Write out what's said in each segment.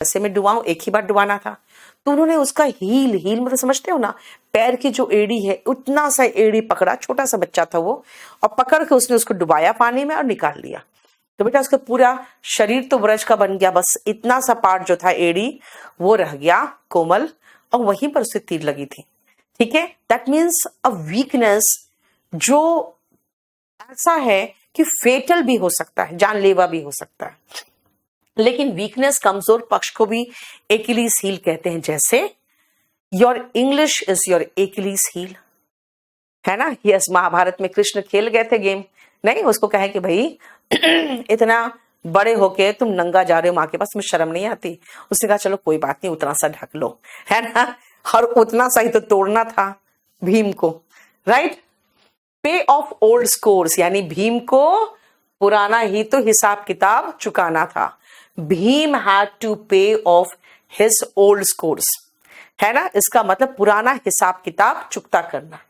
ऐसे में डुबाऊं, एक ही बार डुबाना था। तो उन्होंने उसका हील, हील मतलब समझते हो ना, पैर की जो एड़ी है, उतना सा एड़ी पकड़ा, छोटा सा बच्चा था वो, और पकड़ के उसने उसको डुबाया पानी में और निकाल लिया। तो बेटा उसका पूरा शरीर तो ब्रज का बन गया, बस इतना सा पार्ट जो था एड़ी वो रह गया कोमल, और वहीं पर उसे तीर लगी थी। ठीक है, दैट मीन्स अ वीकनेस जो ऐसा है कि फेटल भी हो सकता है, जानलेवा भी हो सकता है। लेकिन वीकनेस, कमजोर पक्ष को भी एकिलीज हील कहते हैं। जैसे your English is your Achilles heel, है ना। यस, महाभारत में कृष्ण खेल गए थे गेम, नहीं उसको कहे कि भाई इतना बड़े होके तुम नंगा जा रहे हो माँ के पास, में शर्म नहीं आती। उसने कहा चलो कोई बात नहीं, उतना सा ढक लो, है ना। और उतना सा ही तो तोड़ना था भीम को, राइट। पे ऑफ ओल्ड स्कोर्स, यानी भीम को पुराना ही तो हिसाब किताब चुकाना था। भीम हैड टू पे ऑफ हिज ओल्ड स्कोर्स, है ना। इसका मतलब पुराना हिसाब किताब चुकता करना।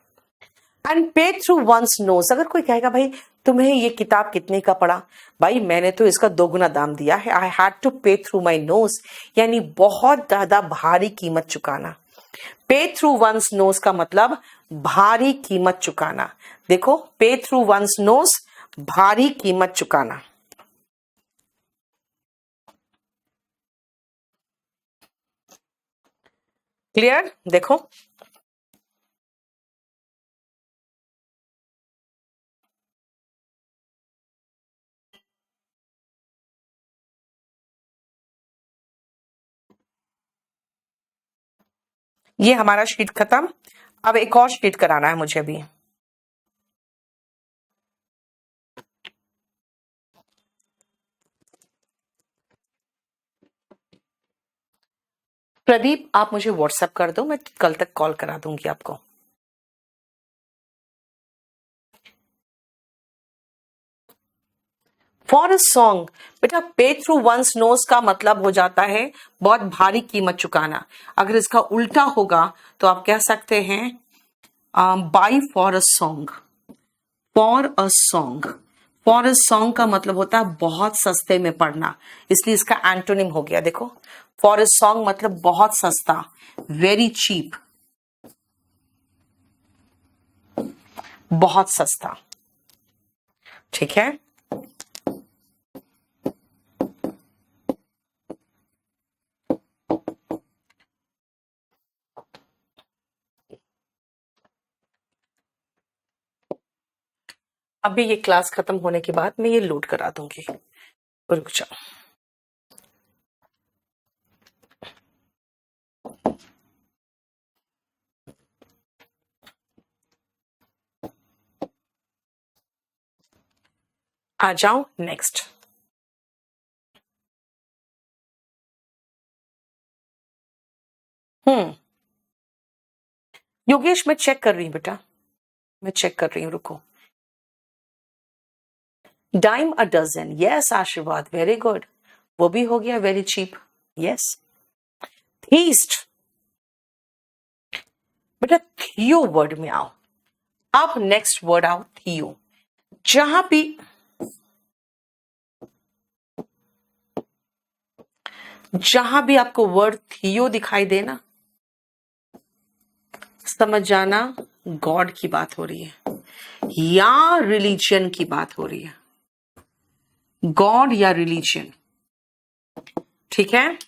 एंड पे थ्रू वंस नोज, अगर कोई कहेगा भाई तुम्हें ये किताब कितने का पड़ा, भाई मैंने तो इसका 2 गुना दाम दिया है। आई हैड टू पे थ्रू माई नोज, यानी बहुत ज्यादा भारी कीमत चुकाना। पे थ्रू वंस नोज का मतलब भारी कीमत चुकाना। देखो, पे थ्रू वंस नोज, भारी कीमत चुकाना। क्लियर, देखो ये हमारा शीट खत्म। अब एक और शीट कराना है मुझे अभी। प्रदीप आप मुझे व्हाट्सएप कर दो, मैं कल तक कॉल करा दूंगी आपको। फॉर अ सॉन्ग, बेटा पे थ्रू वंस नोज का मतलब हो जाता है बहुत भारी कीमत चुकाना। अगर इसका उल्टा होगा तो आप कह सकते हैं by for a song. For a song, for a song का मतलब होता है बहुत सस्ते में पढ़ना, इसलिए इसका एंटोनिम हो गया। देखो, फॉर अ सॉन्ग मतलब बहुत सस्ता, वेरी चीप, बहुत सस्ता। ठीक है, अभी ये क्लास खत्म होने के बाद मैं ये लोड करा दूंगी, रुक जाओ। आ जाओ नेक्स्ट। योगेश मैं चेक कर रही हूँ बेटा, मैं चेक कर रही हूँ, रुको। डाइम अ डजन, यस आशीर्वाद, वेरी गुड, वो भी हो गया वेरी चीप, यस। थीस्ट, बेटा थियो वर्ड में आओ। अब नेक्स्ट वर्ड आओ थियो। जहां भी आपको वर्ड थियो दिखाई देना, समझ जाना गॉड की बात हो रही है या रिलीजन की बात हो रही है। गॉड या रिलीजन, ठीक है।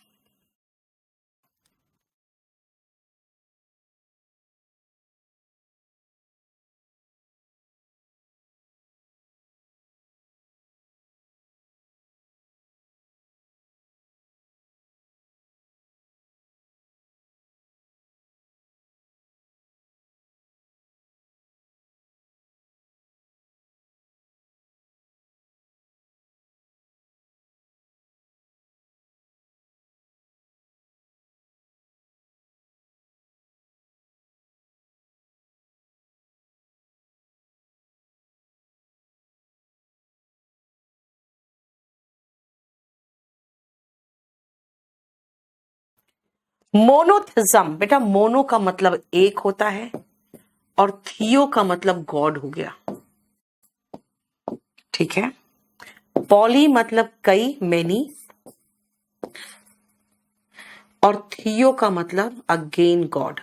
मोनोथिज्म, बेटा मोनो का मतलब एक होता है और थियो का मतलब गॉड हो गया, ठीक है। पॉली मतलब कई, मेनी, और थियो का मतलब अगेन गॉड।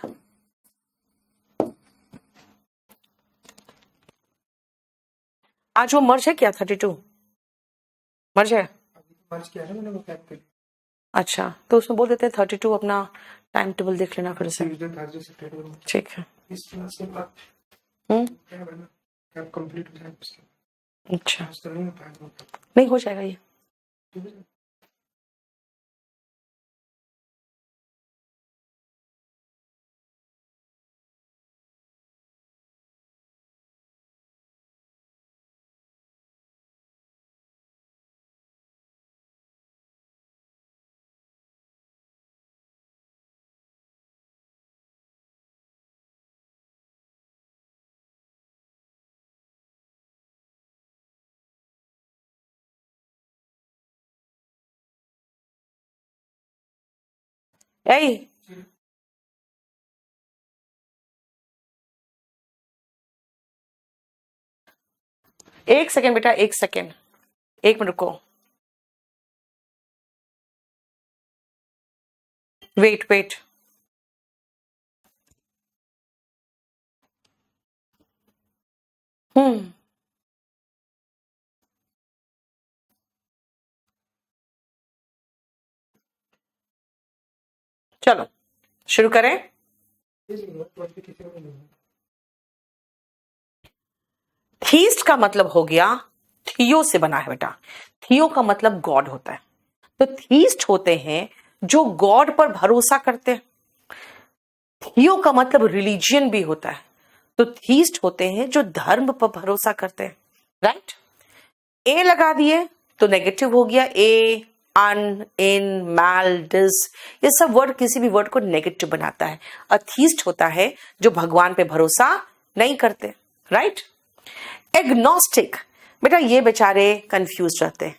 आज वो मर्ज है क्या 32 मर्ज है? मर्ज किया है मैंने वो कैप पे। अच्छा, तो उसमें बोल देते हैं 32 अपना टाइम टेबल देख लेना फिर से। ट्यूसडे थर्सडे सैटरडे को ठीक है। इस तरह से बात क्या करना कैप कंप्लीट हो जाए उसके। अच्छा, आज तो नहीं हो पाएगा। नहीं हो जाएगा ये। ठीक है। ए, एक सेकेंड बेटा, एक सेकेंड, एक मिनट रुको। वेट वेट, चलो शुरू करें। थीस्ट का मतलब हो गया, थियो से बना है बेटा। थियो का मतलब गॉड होता है। तो थीस्ट होते हैं जो गॉड पर भरोसा करते हैं। थियो का मतलब रिलीजियन भी होता है। तो थीस्ट होते हैं जो धर्म पर भरोसा करते हैं। राइट, ए लगा दिए तो नेगेटिव हो गया। ए, अन, इन, मैल, डिस, ये सब वर्ड किसी भी वर्ड को नेगेटिव बनाता है। अथीस्ट होता है जो भगवान पे भरोसा नहीं करते। राइट। एग्नोस्टिक, बेटा ये बेचारे कंफ्यूज रहते हैं।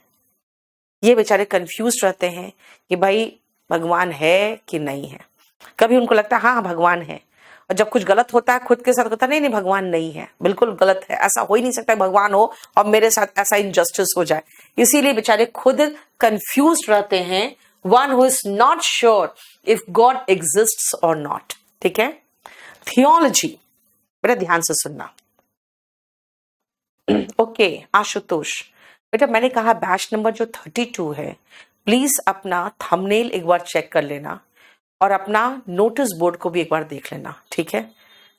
ये बेचारे कंफ्यूज रहते हैं कि भाई भगवान है कि नहीं है। कभी उनको लगता है हाँ भगवान है, और जब कुछ गलत होता है खुद के साथ कहता नहीं नहीं भगवान नहीं है, बिल्कुल गलत है, ऐसा हो ही नहीं सकता भगवान हो और मेरे साथ ऐसा इनजस्टिस हो जाए। इसीलिए बेचारे खुद कंफ्यूज रहते हैं। One who is not sure if God exists और नॉट। ठीक है। थियोलॉजी, बेटा ध्यान से सुनना। ओके आशुतोष, बेटा मैंने कहा बैच नंबर जो 32 है, प्लीज अपना थंबनेल एक बार चेक कर लेना और अपना नोटिस बोर्ड को भी एक बार देख लेना। ठीक है,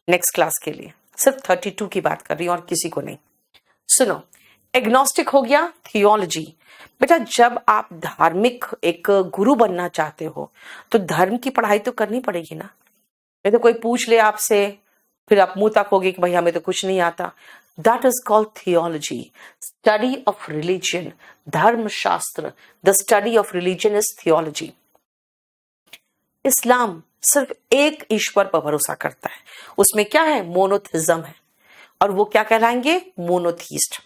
नेक्स्ट क्लास के लिए सिर्फ 32 की बात कर रही हूं और किसी को नहीं। सुनो, एग्नोस्टिक हो गया, थियोलॉजी। बेटा जब आप धार्मिक एक गुरु बनना चाहते हो तो धर्म की पढ़ाई तो करनी पड़ेगी ना। नहीं तो कोई पूछ ले आपसे, फिर आप मुंह तकोगे कि भाई हमें तो कुछ नहीं आता। That is called theology, study of religion, धर्म शास्त्र। The study of religion is theology. Islam सिर्फ एक ईश्वर पर भरोसा करता है, उसमें क्या है, मोनोथिज्म है, और वो क्या कहलाएंगे, मोनोथीस्ट।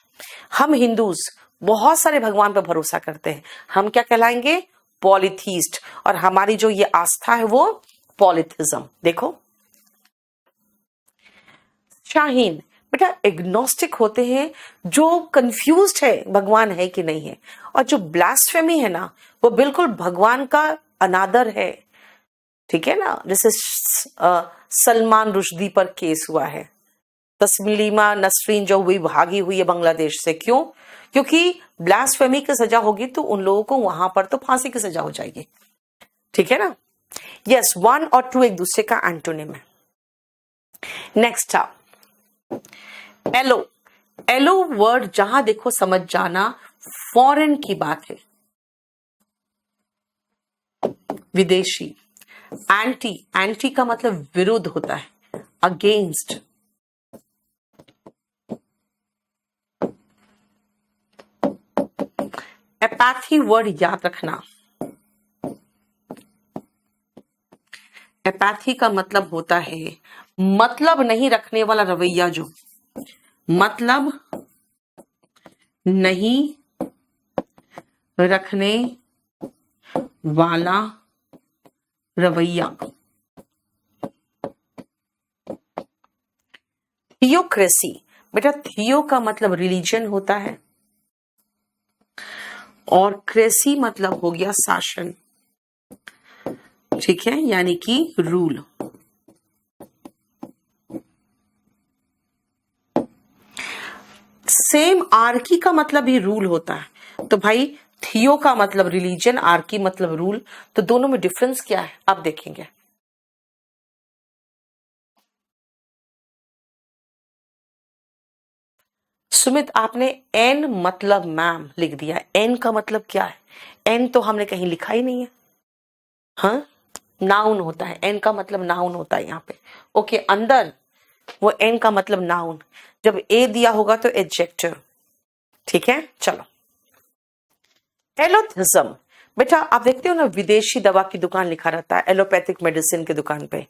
हम हिंदूज बहुत सारे भगवान पर भरोसा करते हैं, हम क्या कहलाएंगे, पॉलीथीस्ट। और हमारी जो ये आस्था है वो पॉलीथिज्म। देखो शाहीन, बेटा एग्नोस्टिक होते हैं जो कंफ्यूज्ड है भगवान है कि नहीं है। और जो ब्लास्फेमी है ना, वो बिल्कुल भगवान का अनादर है। ठीक है ना, जैसे सलमान रुश्दी पर केस हुआ है, तस्लीमा नसरीन जो हुई भागी हुई है बांग्लादेश से। क्यों? क्योंकि ब्लास्फेमी की सजा होगी तो उन लोगों को वहां पर तो फांसी की सजा हो जाएगी। ठीक है ना। यस, 1 और 2 एक दूसरे का एंटोनिम है। नेक्स्ट आप एलो। एलो वर्ड जहां देखो समझ जाना फॉरेन की बात है, विदेशी। एंटी, एंटी का मतलब विरुद्ध होता है, अगेंस्ट। एपैथी वर्ड याद रखना। एपैथी का मतलब होता है मतलब नहीं रखने वाला रवैया, जो मतलब नहीं रखने वाला रवैया। थियोक्रेसी, बेटा थियो का मतलब रिलीजन होता है और क्रेसी मतलब हो गया शासन। ठीक है, यानी कि रूल। सेम आर्की का मतलब ही रूल होता है। तो भाई थियो का मतलब रिलीजन, आर्की मतलब रूल, तो दोनों में डिफरेंस क्या है आप देखेंगे। सुमित आपने एन मतलब मैम लिख दिया, एन का मतलब क्या है? एन तो हमने कहीं लिखा ही नहीं है। हाँ, नाउन होता है, एन का मतलब नाउन होता है यहाँ पे। ओके, अंदर वो एन का मतलब नाउन, जब ए दिया होगा तो एडजेक्टिव। ठीक है, चलो। एलोथिज्म, बेटा आप देखते हो ना विदेशी दवा की दुकान लिखा रहता है, एलोपैथिक मेडिसिन की दुकान पे।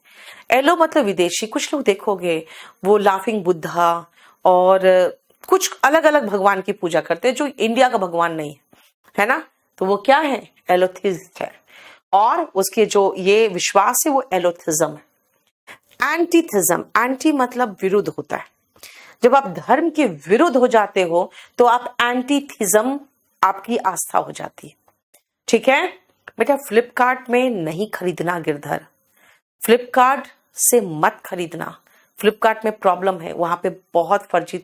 एलो मतलब विदेशी। कुछ लोग देखोगे वो लाफिंग बुद्धा और कुछ अलग अलग भगवान की पूजा करते हैं जो इंडिया का भगवान नहीं है ना, तो वो क्या है? एलोथिस्ट है। और उसके जो ये विश्वास है वो एलोथिज्म है। एंटीथिज्म, एंटी मतलब विरुद्ध होता है। जब आप धर्म के विरुद्ध हो जाते हो तो आप एंटीथिज्म, आपकी आस्था हो जाती है। ठीक है बेटा, फ्लिपकार्ट में नहीं खरीदना गिरधर, फ्लिपकार्ट से मत खरीदना। फ्लिपकार्ट में प्रॉब्लम है, वहां पे बहुत फर्जी